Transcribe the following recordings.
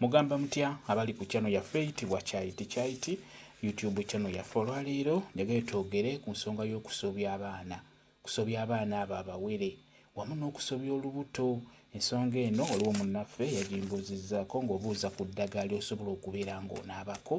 Mugamba mutya abali ku channel yaffe eyitibwa Kyaiti YouTube channel yaffe. Olwaleero njagala twogere ku nsonga y'okusobya abaana. Kusobya abaana abo abawere wamu n'okusobya olubuto. Ensonga eno olwo munnaffe yagimbuuzizzaako ng'obuuza ku ddagala osobola okubeera ng'onaabako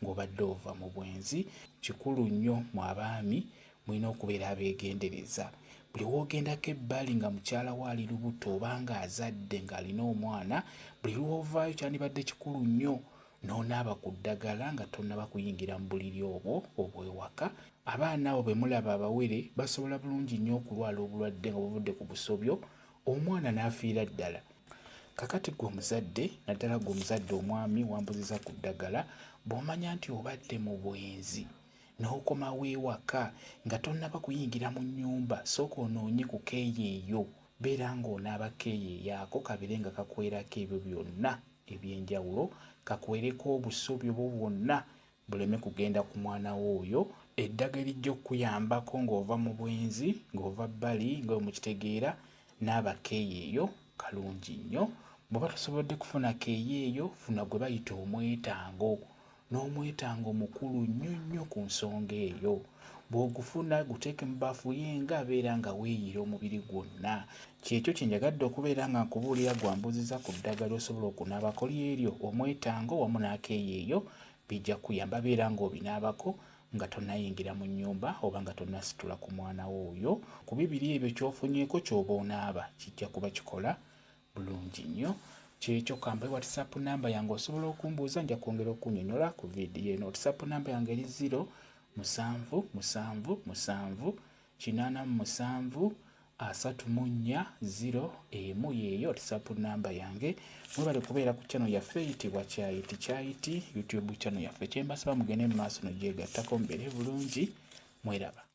ng'obadde ova mu bwenzi. Kikulu nnyo mu abaami mulina okubeera abeegendereza. Buli w'ogendako ebbali nga mukyala we ali lubuto oba ng'azadde ng'alina omwana, buli lw'ovaayo kyandibadde kikulu nnyo n'onaaba ku ddagala nga tonnaba kuyingira mu buliri obwo obw'ewaka. Abaana abo bwe mulaba abawere basobola bulungi nnyo okulwala obulwadde nga buvudde ku busobyo, omwana n'afiira ddala. Kakati gwe omuzadde, naddala gwe omuzadde omwami wambuziza ku ddagala, bw'omanya nti obadde mu bwenzi n'okomawo ewaka nga tonnaba kuyingira mu nnyumba, sooka onoonye ku keeyeeyo. Beera ng'onaaba keeyeeyaako kabire nga kakwerako ebyo byonna eby'enjawulo, kakwereko obusobyo bwo bwonna buleme kugenda ku mwana wo oyo. Eddagala lijja okuyambako ng'ova mu bwenzi, ng'ova bbali nga mukitegeera, n'aba keeyeeyo kalungi nnyo. Bw'oba tosobodde kufuna keeyeeyo, funa gwe bayita omwetango. N'omwetango mukulu nnyo nnyo ku nsonga eyo. Bw'ogufuna guteeke mu baafu yenga, beera nga weeyira omubiri gwonna. Kyekyo kye njagadde okubeera nga nkubuulira gwambuuziza ku ddagala osobola okunaabako lyeryo omwetango wamu n'akeeyeeyo, bijja kuyamba. Beera ng'obinaabako nga tonnayingira mu nnyumba oba nga tonnasitula ku mwana wo oyo. Ku bibiri ebyo ky'ofunyeeko ky'oba onaaba kijja kuba kikola bulungi nnyo. Kyekyo kambe WhatsApp namba yange osobola okumbuuza, nja kwongera okunnyonnyola ku vidiyo eno. WhatsApp namba yange eri 0777873401 yeeyo WhatsApp namba yange. Mwebale kubeera ku channel yaffe eyitibwa Kyaiti YouTube channel yaffe. Kye mbasaba mugende mu maaso n'ogyegattako mubeere bulungi. Mweraba.